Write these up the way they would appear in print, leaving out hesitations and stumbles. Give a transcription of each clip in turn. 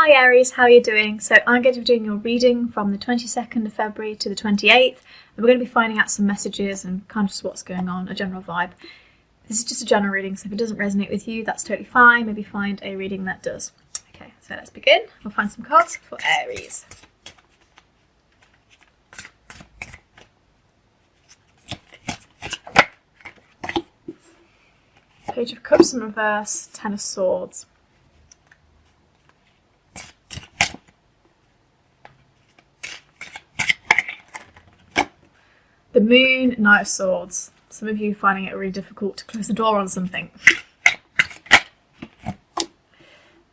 Hi Aries, how are you doing? So I'm going to be doing your reading from the 22nd of February to the 28th, and we're going to be finding out some messages and kind of just what's going on, a general vibe. This is just a general reading, so if it doesn't resonate with you, that's totally fine. Maybe find a reading that does. Okay, so let's begin. We'll find some cards for Aries. Page of Cups in reverse, Ten of Swords. The Moon, Knight of Swords. Some of you finding it really difficult to close the door on something.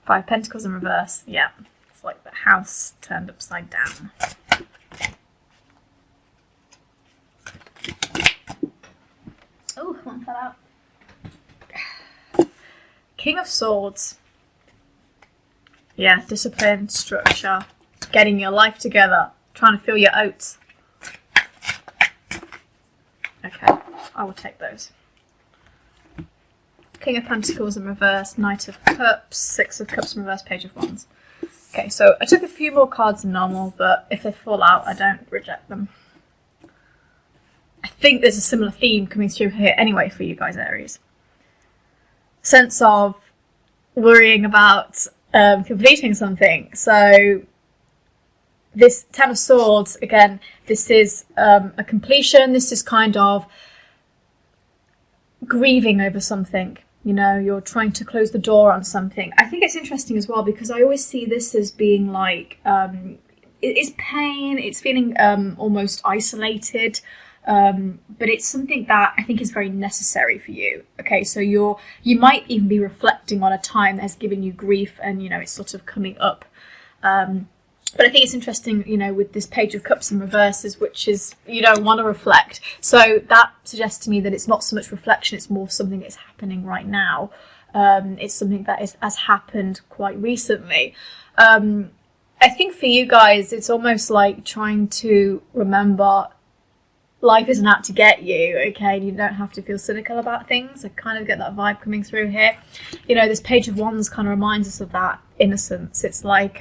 Five Pentacles in reverse. Yeah, it's like the house turned upside down. Oh, one fell out. King of Swords. Yeah, discipline, structure, getting your life together, trying to fill your oats. Okay, I will take those. King of Pentacles in reverse, Knight of Cups, Six of Cups in reverse, Page of Wands. Okay, so I took a few more cards than normal, but if they fall out, I don't reject them. I think there's a similar theme coming through here anyway for you guys, Aries. Sense of worrying about completing something. So this Ten of Swords, again, this is a completion. This is kind of grieving over something. You know, you're trying to close the door on something. I think it's interesting as well because I always see this as being like, it's pain, it's feeling almost isolated. But it's something that I think is very necessary for you. Okay, so you might even be reflecting on a time that has given you grief and, you know, it's sort of coming up. But I think it's interesting, you know, with this Page of Cups in reverses, which is you don't want to reflect. So that suggests to me that it's not so much reflection, it's more something that's happening right now. It's something that has happened quite recently. I think for you guys, it's almost like trying to remember life isn't out to get you, okay? You don't have to feel cynical about things. I kind of get that vibe coming through here. You know, this Page of Wands kind of reminds us of that innocence. It's like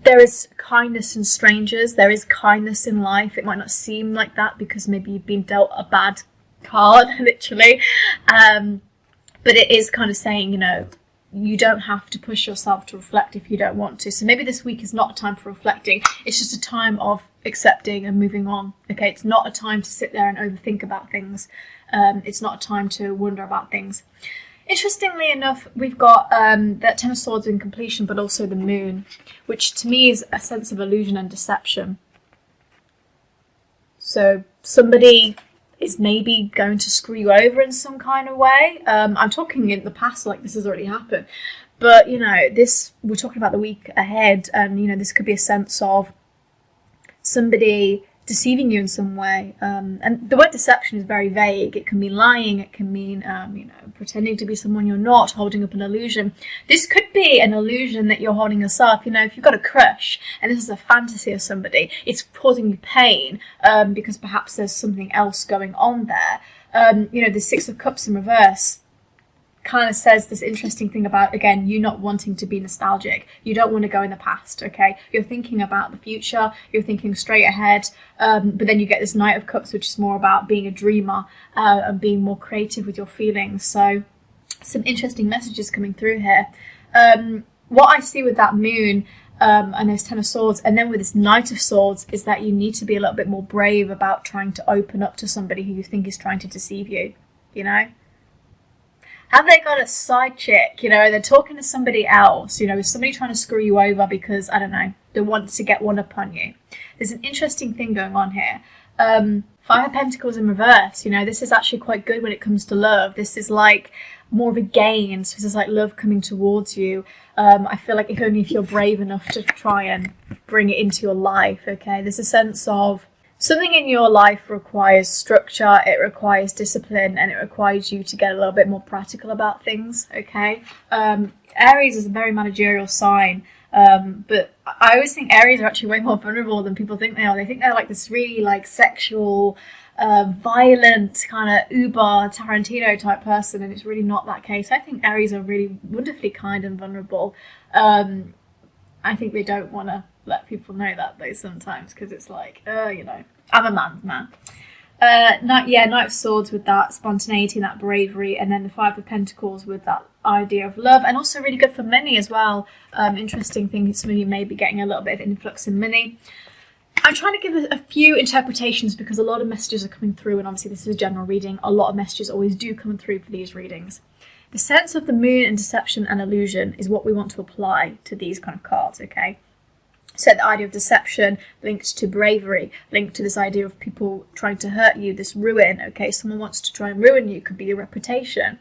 there is kindness in strangers. There is kindness in life. It might not seem like that because maybe you've been dealt a bad card, literally. But it is kind of saying, you know, you don't have to push yourself to reflect if you don't want to. So maybe this week is not a time for reflecting. It's just a time of accepting and moving on. Okay, it's not a time to sit there and overthink about things. It's not a time to wonder about things. Interestingly enough, we've got that Ten of Swords in completion, but also the Moon, which to me is a sense of illusion and deception. So somebody is maybe going to screw you over in some kind of way. I'm talking in the past, like this has already happened. But, you know, we're talking about the week ahead, and, you know, this could be a sense of somebody deceiving you in some way. And the word deception is very vague. It can mean lying. It can mean, you know, pretending to be someone you're not, holding up an illusion. This could be an illusion that you're holding yourself. You know, if you've got a crush and this is a fantasy of somebody, it's causing you pain because perhaps there's something else going on there. You know, the Six of Cups in reverse kind of says this interesting thing about, again, you not wanting to be nostalgic. You don't want to go in the past, okay? You're thinking about the future, you're thinking straight ahead, but then you get this Knight of Cups, which is more about being a dreamer and being more creative with your feelings. So some interesting messages coming through here. What I see with that Moon and those Ten of Swords, and then with this Knight of Swords, is that you need to be a little bit more brave about trying to open up to somebody who you think is trying to deceive you, you know? Have they got a side chick? You know, they're talking to somebody else. You know, is somebody trying to screw you over because, I don't know, they want to get one up on you? There's an interesting thing going on here. Five of Pentacles in reverse. You know, this is actually quite good when it comes to love. This is like more of a gain. So this is like love coming towards you. I feel like if you're brave enough to try and bring it into your life, okay? There's a sense of something in your life requires structure, it requires discipline, and it requires you to get a little bit more practical about things, okay? Aries is a very managerial sign, but I always think Aries are actually way more vulnerable than people think they are. They think they're like this really like sexual, violent kind of uber Tarantino type person, and it's really not that case. I think Aries are really wonderfully kind and vulnerable. I think they don't want to let people know that though sometimes, because it's like, you know, I'm a man's man. Knight of Swords with that spontaneity and that bravery, and then the Five of Pentacles with that idea of love, and also really good for money as well. Interesting thing, some of you may be getting a little bit of influx in money. I'm trying to give a few interpretations because a lot of messages are coming through, and obviously this is a general reading. A lot of messages always do come through for these readings. The sense of the moon and deception and illusion is what we want to apply to these kind of cards, okay? So the idea of deception linked to bravery, linked to this idea of people trying to hurt you, this ruin, okay? Someone wants to try and ruin you, could be your reputation.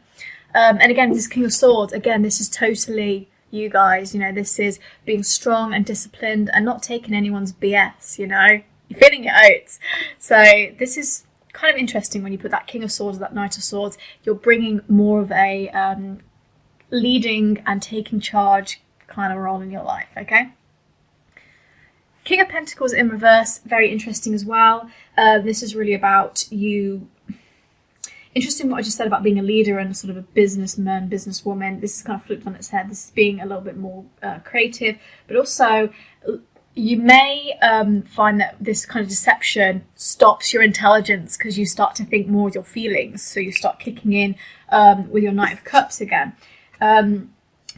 And again, this King of Swords, again, this is totally you guys, you know, this is being strong and disciplined and not taking anyone's BS, you know? You're feeling your oats. So this is kind of interesting when you put that King of Swords, that Knight of Swords, you're bringing more of a leading and taking charge kind of role in your life, okay? King of Pentacles in reverse, very interesting as well. This is really about you. Interesting what I just said about being a leader and sort of a businessman, businesswoman. This is kind of flipped on its head. This is being a little bit more creative, but also you may find that this kind of deception stops your intelligence because you start to think more with your feelings. So you start kicking in with your Knight of Cups again.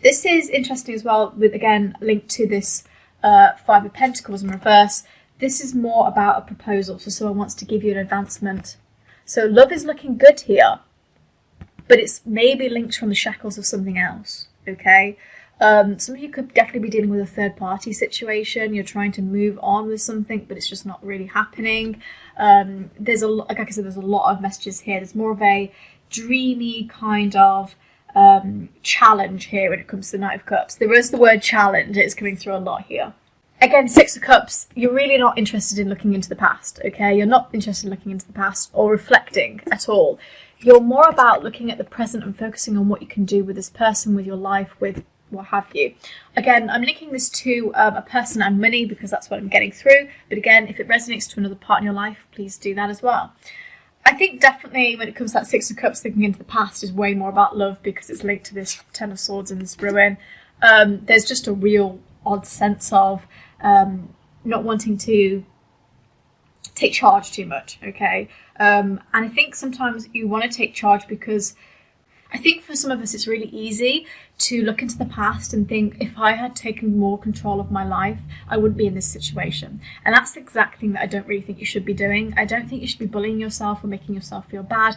This is interesting as well with, again, linked to this Five of Pentacles in reverse. This is more about a proposal. So someone wants to give you an advancement. So love is looking good here, but it's maybe linked from the shackles of something else, okay? Some of you could definitely be dealing with a third party situation. You're trying to move on with something, but it's just not really happening. There's like I said, there's a lot of messages here. There's more of a dreamy kind of challenge here when it comes to the Knight of Cups. There is the word challenge. It's coming through a lot here. Again, Six of Cups, you're really not interested in looking into the past, okay? You're not interested in looking into the past or reflecting at all. You're more about looking at the present and focusing on what you can do with this person, with your life, with what have you. Again, I'm linking this to a person and money because that's what I'm getting through. But again, if it resonates to another part in your life, please do that as well. I think definitely when it comes to that Six of Cups, thinking into the past is way more about love because it's linked to this Ten of Swords and this ruin. There's just a real odd sense of not wanting to take charge too much, okay? And I think sometimes you want to take charge because I think for some of us it's really easy to look into the past and think, if I had taken more control of my life, I wouldn't be in this situation. And that's the exact thing that I don't really think you should be doing. I don't think you should be bullying yourself or making yourself feel bad,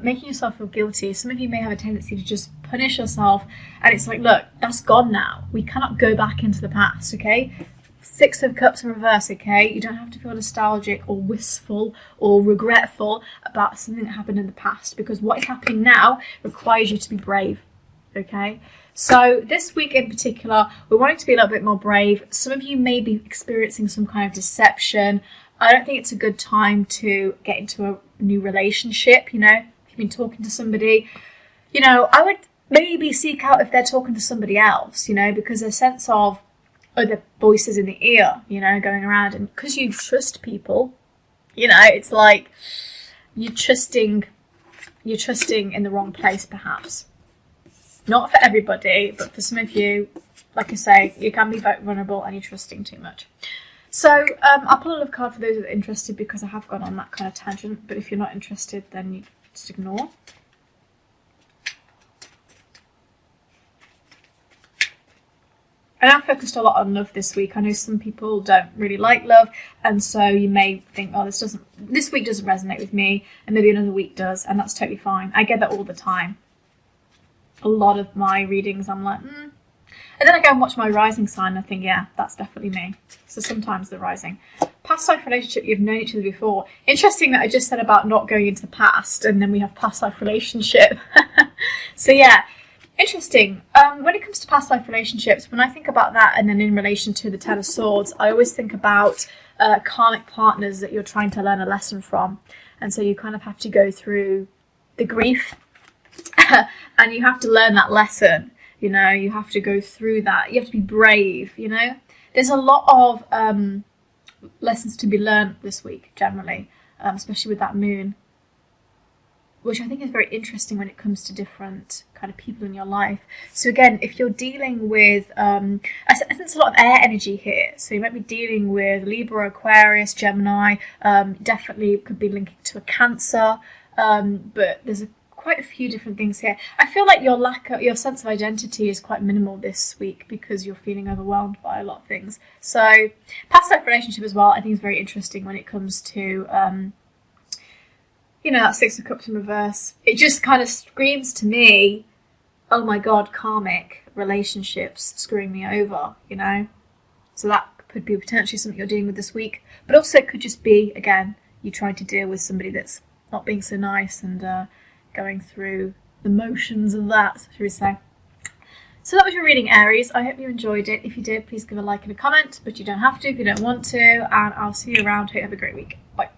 making yourself feel guilty. Some of you may have a tendency to just punish yourself, and it's like, look, that's gone now. We cannot go back into the past, okay? Six of Cups in reverse, okay? You don't have to feel nostalgic or wistful or regretful about something that happened in the past, because what is happening now requires you to be brave, okay? So this week in particular, we're wanting to be a little bit more brave. Some of you may be experiencing some kind of deception. I don't think it's a good time to get into a new relationship, you know? If you've been talking to somebody, you know, I would maybe seek out if they're talking to somebody else, you know, because a sense of other voices in the ear, you know, going around, and because you trust people, you know, it's like you're trusting in the wrong place, perhaps. Not for everybody, but for some of you, like I say, you can be very vulnerable and you're trusting too much. So I'll pull a love card for those that are interested, because I have gone on that kind of tangent, but if you're not interested, then you just ignore. And I'm focused a lot on love this week. I know some people don't really like love, and so you may think, oh, this week doesn't resonate with me, and maybe another week does, and that's totally fine. I get that all the time. A lot of my readings, I'm like, And then I go and watch my rising sign, and I think, yeah, that's definitely me. So sometimes the rising. Past life relationship, you've known each other before. Interesting that I just said about not going into the past, and then we have past life relationship. So yeah. Interesting. When it comes to past life relationships, when I think about that, and then in relation to the Ten of Swords, I always think about karmic partners that you're trying to learn a lesson from. And so you kind of have to go through the grief and you have to learn that lesson. You know, you have to go through that. You have to be brave, you know. There's a lot of lessons to be learned this week, generally, especially with that moon. which I think is very interesting when it comes to different kind of people in your life. So again, if you're dealing with, I think there's a lot of air energy here. So you might be dealing with Libra, Aquarius, Gemini. Definitely could be linking to a Cancer. But there's quite a few different things here. I feel like your sense of identity is quite minimal this week because you're feeling overwhelmed by a lot of things. So past life relationship as well, I think is very interesting when it comes to that Six of Cups in reverse. It just kind of screams to me, oh my god, karmic relationships screwing me over, So that could be potentially something you're dealing with this week. But also it could just be, again, you trying to deal with somebody that's not being so nice and going through the motions of that, should we say. So that was your reading, Aries. I hope you enjoyed it. If you did, please give a like and a comment, but you don't have to if you don't want to. And I'll see you around. Hope you have a great week. Bye.